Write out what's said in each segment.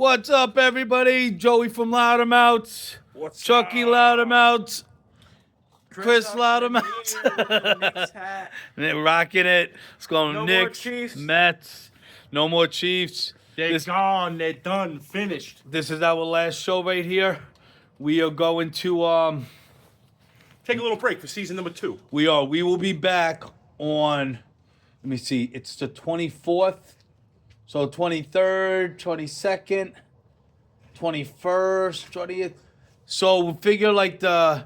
What's up, everybody? Joey from Loudamouth. What's Chucky up? Loudamouth. Chris up Loudamouth. Knicks hat. They're rocking it. It's going No more Knicks, Chiefs. Mets. No more Chiefs. They're gone. They're done. Finished. This is our last show right here. We are going to Take a little break for season number 2. we will be back on, let me see, it's the 24th. So 23rd, 22nd, 21st, 20th. So we figure like the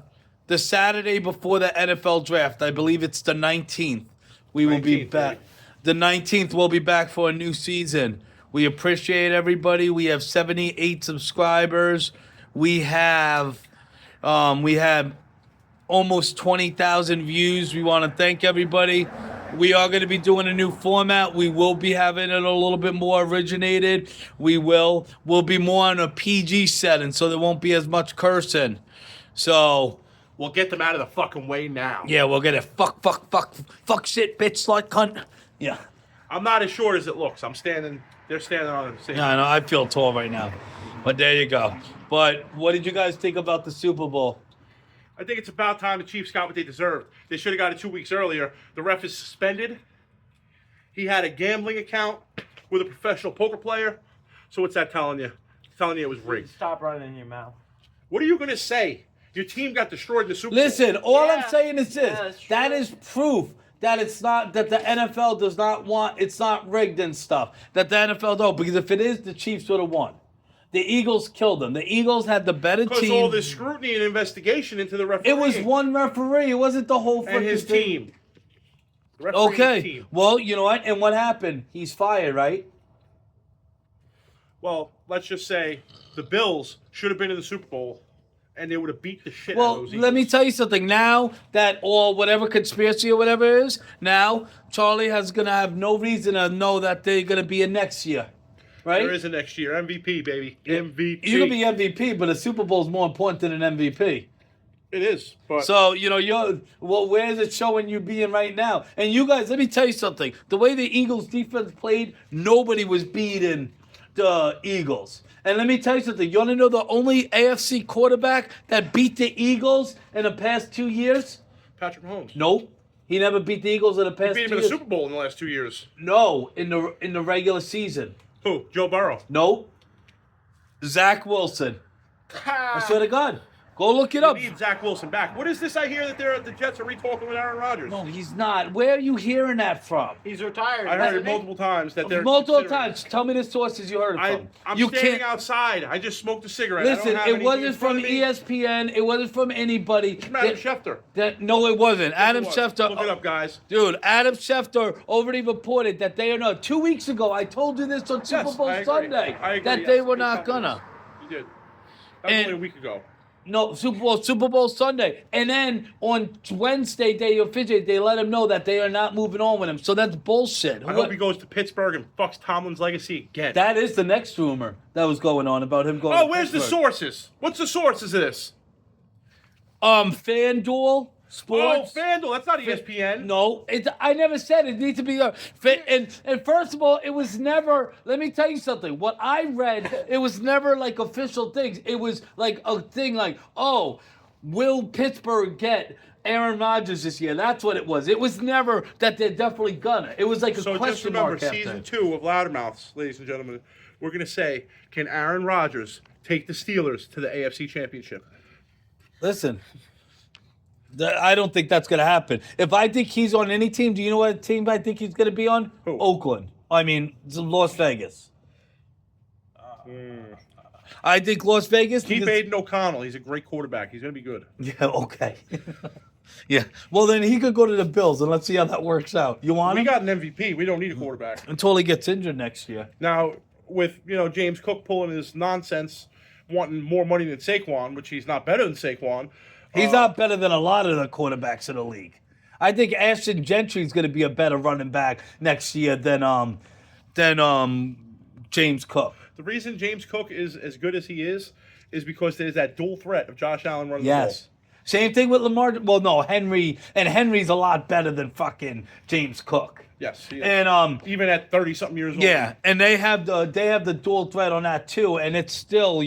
Saturday before the NFL draft. I believe it's the 19th. We will be 19th, back. baby. The 19th we'll be back for a new season. We appreciate everybody. We have 78 subscribers. We have almost 20,000 views. We want to thank everybody. We are going to be doing a new format. We will be having it a little bit more originated. We'll be more on a PG setting, so there won't be as much cursing. So, We'll get them out of the fucking way now. yeah, we'll get it. Fuck, shit, bitch, slut, cunt. Yeah. I'm not as short as it looks. They're standing on the same. Yeah, I know. I feel tall right now. But there you go. But what did you guys think about the Super Bowl? I think it's about time the Chiefs got what they deserved. They should have got it 2 weeks earlier. The ref is suspended. He had a gambling account with a professional poker player. So what's that telling you? It's telling you it was rigged. Stop running your mouth. What are you going to say? Your team got destroyed in the Super Bowl. Listen, all I'm Yeah. saying is this. Yeah, that's true. That is proof that it's not, that the NFL does not want, it's not rigged and stuff. That the NFL don't. Because if it is, the Chiefs would have won. The Eagles killed them. The Eagles had the better Because team. all this scrutiny and investigation into the referee. It was one referee. It wasn't the whole and freaking his thing. team. The referee and his Okay. team. Well, you know what? And what happened? He's fired, right? Well, let's just say the Bills should have been in the Super Bowl, and they would have beat the shit out Well, of those let me Eagles. tell you something. Now that all whatever conspiracy or whatever it is, now Charlie has gonna have no reason to know that they're gonna be in next year, right? There is a next year MVP, baby. MVP. You can be MVP, but a Super Bowl is more important than an MVP. It is, but So where's it showing you being right now? And you guys, let me tell you something. The way the Eagles defense played, nobody was beating the Eagles. And let me tell you something. You want to know the only AFC quarterback that beat the Eagles in the past 2 years? Patrick Mahomes. Nope. He never beat the Eagles in the past Beat 2 him in years. the Super Bowl in the last 2 years. No, in the regular season. Who? Joe Burrow. Nope. Zach Wilson. I swear to God. Go look it You up. need Zach Wilson back. What is this I hear that the Jets are re-talking with Aaron Rodgers? No, he's not. Where are you hearing that from? He's retired. I heard isn't it he? multiple times that they're Multiple considering- times. Tell me the sources you heard it from. I'm You standing can't. outside. I just smoked a cigarette. I Listen, don't have it anything wasn't in front from of me. ESPN. It wasn't from anybody. Adam Schefter. No, it wasn't. Adam Look Schefter. it up, guys. Dude, Adam Schefter already reported that they are not. 2 weeks ago, I told you this on Super Bowl I agree. Sunday. I agree, that yes. they were You not told me gonna. this. You did. That was And- only a week ago. No, Super Bowl Sunday. And then on Wednesday, they officially, they let him know that they are not moving on with him. So that's bullshit. I hope he goes to Pittsburgh and fucks Tomlin's legacy again. That is the next rumor that was going on about him going Oh, to where's the Pittsburgh. sources? What's the sources of this? FanDuel Sports. Oh, FanDuel. That's not ESPN. No, I never said it needs to be and first of all, it was never. Let me tell you something. What I read, it was never like official things. It was like a thing like, oh, will Pittsburgh get Aaron Rodgers this year? That's what it was. It was never that they're definitely gonna. It was like a So just question remember, mark after. season 2 of Loudermouths, ladies and gentlemen, we're going to say, can Aaron Rodgers take the Steelers to the AFC Championship? Listen. I don't think that's going to happen. If I think he's on any team, do you know what team I think he's going to be on? Who? Oakland. I mean, Las Vegas. I think Las Vegas. Keep because- Aiden O'Connell. He's a great quarterback. He's going to be good. Yeah, okay. Yeah. Well, then he could go to the Bills, and let's see how that works out. You want We him? got an MVP. We don't need a quarterback. Until he gets injured next year. Now, with James Cook pulling his nonsense, wanting more money than Saquon, which he's not better than Saquon. He's not better than a lot of the quarterbacks in the league. I think Ashton Gentry's going to be a better running back next year than James Cook. The reason James Cook is as good as he is because there's that dual threat of Josh Allen running Yes. Same thing with Lamar. Well, no, Henry's a lot better than fucking James Cook. Yes. He is. And even at 30-something years old. yeah, and they have the dual threat on that too, and it's still,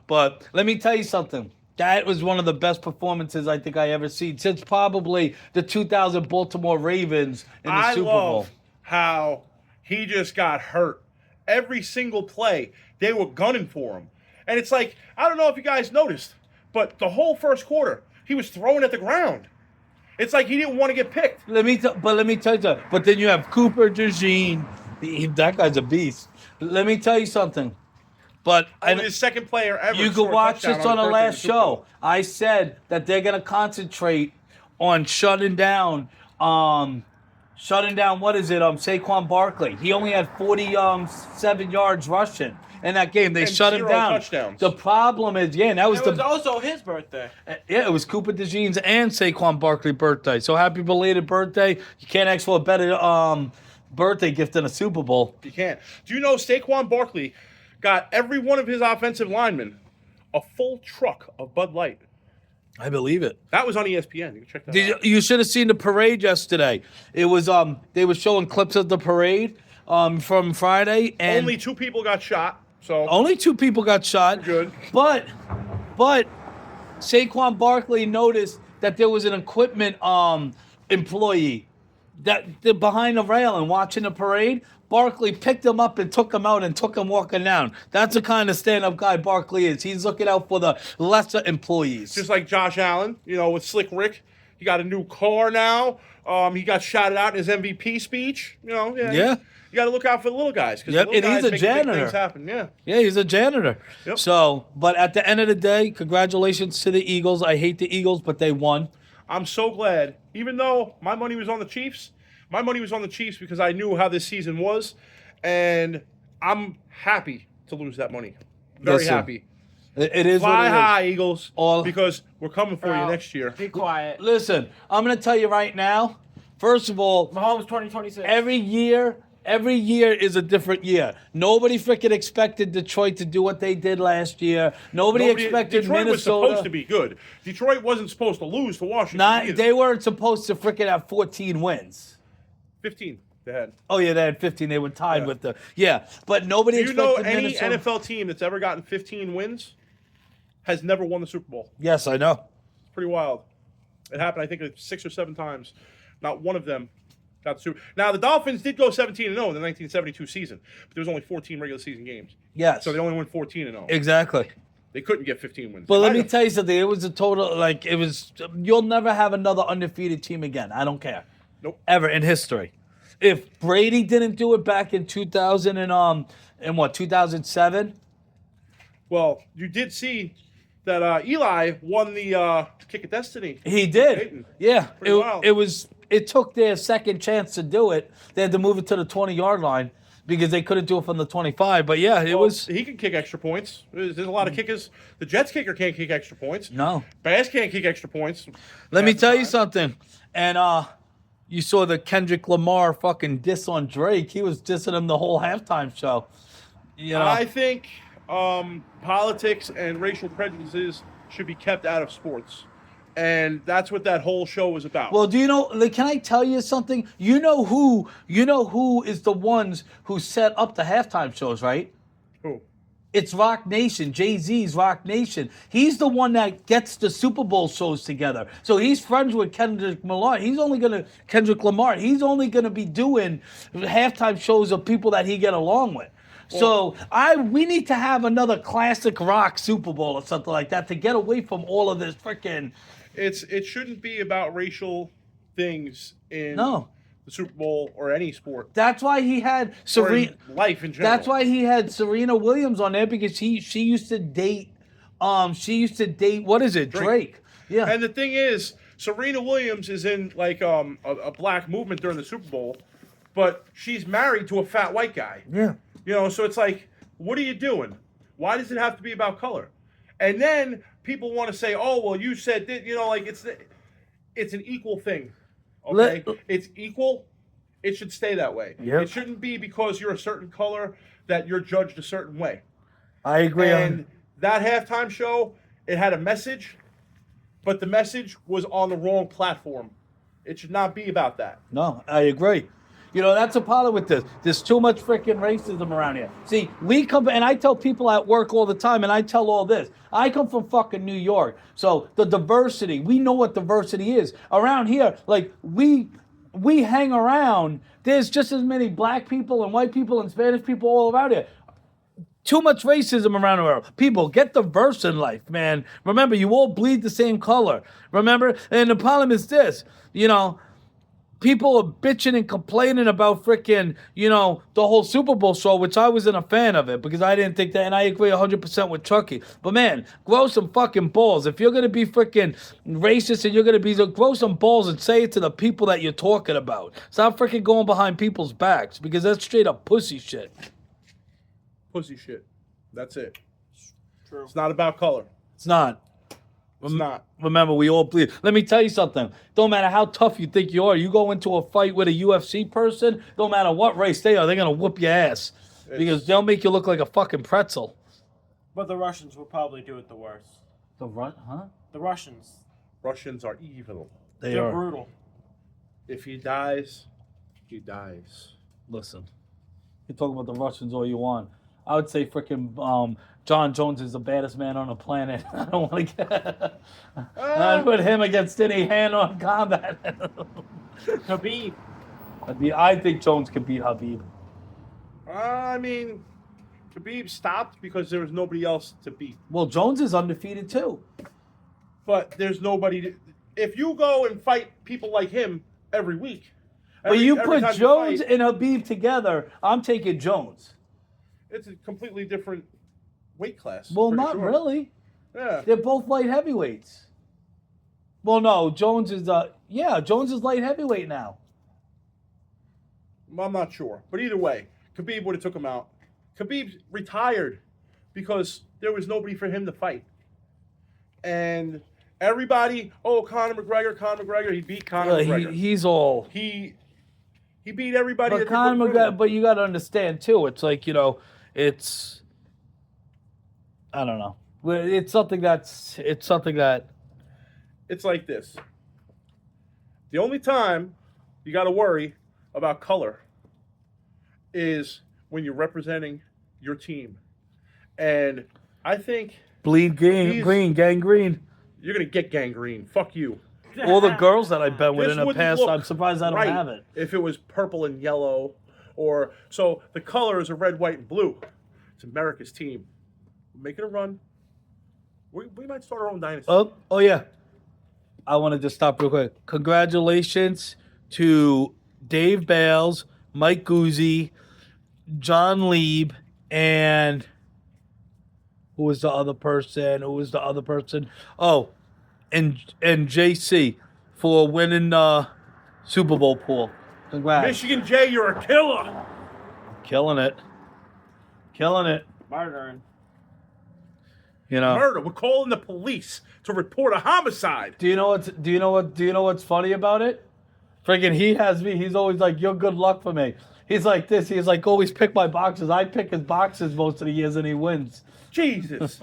But let me tell you something. That was one of the best performances I think I ever seen since probably the 2000 Baltimore Ravens in the I Super Bowl. love how he just got hurt. Every single play, they were gunning for him. And it's like, I don't know if you guys noticed, but the whole first quarter, he was throwing at the ground. It's like he didn't want to get picked. Let me tell you something. But then you have Cooper DeJean. That guy's a beast. Let me tell you something. But His second player ever. you scored could a watch touchdown this on the his birthday in last Super Bowl. show. I said that they're gonna concentrate on shutting down. What is it? Saquon Barkley. He only had 47 yards rushing in that game. They And shut him 0 down. touchdowns. The problem is, and that was It was also his birthday. it was Cooper DeJean's and Saquon Barkley birthday. So happy belated birthday. You can't ask for a better birthday gift than a Super Bowl. You can't. Do you know Saquon Barkley got every one of his offensive linemen a full truck of Bud Light? I believe it. That was on ESPN. You can check that out. You should have seen the parade yesterday. It was they were showing clips of the parade from Friday, and Only 2 people got shot. So only 2 people got shot. Good. But Saquon Barkley noticed that there was an equipment employee that behind the rail and watching the parade. Barkley picked him up and took him out and took him walking down. That's the kind of stand-up guy Barkley is. He's looking out for the lesser employees. just like Josh Allen, with Slick Rick, he got a new car now. He got shouted out in his MVP speech. Yeah. You got to look out for the little guys because Yep, the little and he's guys a make big janitor. things happen. Yeah. Yeah, he's a janitor. Yep. So, but at the end of the day, congratulations to the Eagles. I hate the Eagles, but they won. I'm so glad. Even though my money was on the Chiefs, because I knew how this season was, and I'm happy to lose that money. Very Listen, happy. It is Fly what it is. high, Eagles, All- because we're coming for you Bro, next year. Be quiet. Listen, I'm going to tell you right now. First of all, Mahomes 2026. every year is a different year. Nobody freaking expected Detroit to do what they did last year. Nobody expected Detroit was Minnesota. supposed to be good. Detroit wasn't supposed to lose to Washington. either. They weren't supposed to freaking have 14 wins. 15 they had. Oh yeah, they had 15. They were tied Yeah. with but nobody Do you know expected any Minnesota. NFL team that's ever gotten 15 wins has never won the Super Bowl? Yes, I know. It's pretty wild. It happened, I think, 6 or 7 times. Not one of them got the Super. Now the Dolphins did go 17-0 in the 1972 season, but there was only 14 regular season games, Yes. so they only went 14-0. Exactly. They couldn't get 15 wins. But They let might me have. tell you something. It was a total you'll never have another undefeated team again. I don't care. Nope. Ever in history. If Brady didn't do it back in 2007? Well, you did see that Eli won the kick of destiny. He did. Peyton. Yeah. Pretty wild. It took their second chance to do it. They had to move it to the 20-yard line because they couldn't do it from the 25. But yeah, it Well, was He can kick extra points. There's a lot of kickers. The Jets kicker can't kick extra points. no. Bass can't kick extra points. Let me half the tell you time. something. And you saw the Kendrick Lamar fucking diss on Drake. He was dissing him the whole halftime show. I think politics and racial prejudices should be kept out of sports. And that's what that whole show was about. Well, do you know? Can I tell you something? You know who is the ones who set up the halftime shows, right? Who? It's Rock Nation, Jay-Z's Rock Nation. He's the one that gets the Super Bowl shows together. So he's friends with Kendrick Lamar. He's only gonna be doing halftime shows of people that he get along with. So we need to have another classic rock Super Bowl or something like that to get away from all of this freaking. It shouldn't be about racial things in No. the Super Bowl or any sport. That's why he had Or Serena. in life in general. That's why he had Serena Williams on there because she used to date. What is it? Drake. Yeah. And the thing is, Serena Williams is in like a black movement during the Super Bowl, but she's married to a fat white guy. yeah. So it's like, what are you doing? Why does it have to be about color? And then people want to say, oh, well, you said that, it's an equal thing. Okay? It's equal. It should stay that way. Yep. It shouldn't be because you're a certain color that you're judged a certain way. I agree. And that halftime show, it had a message, but the message was on the wrong platform. It should not be about that. No, I agree. You know, that's a problem with this. There's too much freaking racism around here. See, we come, and I tell people at work all the time, and I tell all this. I come from fucking New York. So the diversity, we know what diversity is. Around here, like, we hang around. There's just as many black people and white people and Spanish people all around here. Too much racism around the world. People, get diverse in life, man. Remember, you all bleed the same color. Remember? And the problem is this, you know, people are bitching and complaining about freaking, you know, the whole Super Bowl show, which I wasn't a fan of it because I didn't think that, and I agree 100% with Chucky. But man, grow some fucking balls. If you're gonna be freaking racist and you're gonna be, grow some balls and say it to the people that you're talking about. Stop freaking going behind people's backs because that's straight up pussy shit. Pussy shit. That's it. True. It's not about color. It's not. It's not. Remember, we all bleed. Let me tell you something. Don't matter how tough you think you are. You go into a fight with a UFC person, don't matter what race they are, they're going to whoop your ass. Because they'll make you look like a fucking pretzel. But the Russians will probably do it the worst. The what? Huh? The Russians. Russians are evil. They're brutal. If he dies, he dies. Listen, you talk about the Russians all you want. I would say freaking John Jones is the baddest man on the planet. I don't want to get... I'd put him against any hand-on combat. Khabib. I think Jones could beat Khabib. I mean, Khabib stopped because there was nobody else to beat. Well, Jones is undefeated too. But there's nobody to... If you go and fight people like him every week... But you put time Jones fight, and Khabib together, I'm taking Jones. It's a completely different weight class. Well, pretty not sure. really. Yeah. They're both light heavyweights. Well, no, Jones is Jones is light heavyweight now. I'm not sure. But either way, Khabib would have took him out. Khabib retired because there was nobody for him to fight. And everybody, Conor McGregor, he beat Conor McGregor. He's all... He beat everybody. But Conor McGregor, but you got to understand too. It's like, you know, it's, I don't know. It's something that. It's like this. The only time you got to worry about color is when you're representing your team, and I think Bleed green, gangrene. you're gonna get gangrene. Fuck you. All the girls that I've been with This in the wouldn't past, look I'm surprised I don't right have it. If it was purple and yellow, or so the colors are red, white, and blue. It's America's team. Make it a run. We might start our own dynasty. Oh yeah. I want to just stop real quick. Congratulations to Dave Bales, Mike Guzzi, John Lieb, and who was the other person? Oh, and JC for winning Super Bowl pool. Congrats. Michigan J, you're a killer. Killing it. Murdering. You know. Murder. We're calling the police to report a homicide. Do you know what's funny about it? Freaking he has me. He's always like, "You're good luck for me." He's like this. He's like, always pick my boxes. I pick his boxes most of the years and he wins. Jesus.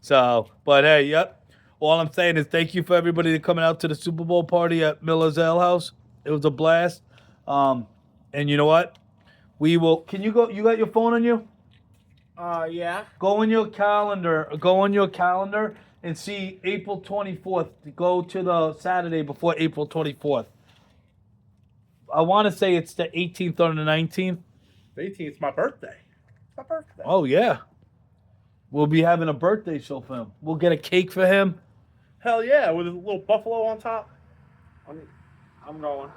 So, but hey, yep. All I'm saying is thank you for everybody coming out to the Super Bowl party at Miller's Ale House. It was a blast. And you know what? We will. Can you go? You got your phone on you? Yeah. Go on your calendar and see April 24th. Go to the Saturday before April 24th. I want to say it's the 18th or the 19th. The 18th is my birthday. It's my birthday. Oh, yeah. We'll be having a birthday show for him. We'll get a cake for him. Hell yeah, with a little buffalo on top. I'm going.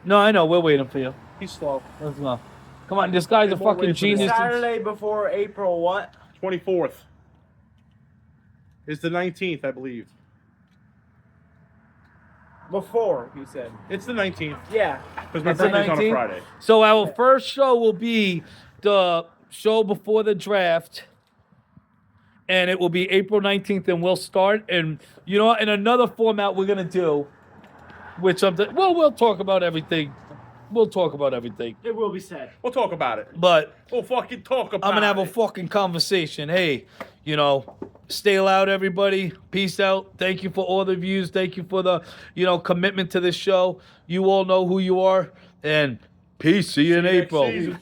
No, I know. We're waiting for you. He's slow. Let's go. Come on, this guy's a More fucking waiting for genius. Saturday before April what? 24th. Is the 19th, I believe. Before, he said. It's the 19th. Yeah. Because my It's the birthday's on a 19th? Friday. So our first show will be the show before the draft. And it will be April 19th, and we'll start. And, you know, in another format we're going to do, which we'll talk about everything we'll talk about everything. It will be said. We'll talk about it. But We'll fucking talk about it. I'm gonna have a fucking conversation. Hey, you know, stay loud, everybody. Peace out. Thank you for all the views. Thank you for the, commitment to this show. You all know who you are. And peace. See you in next April. season.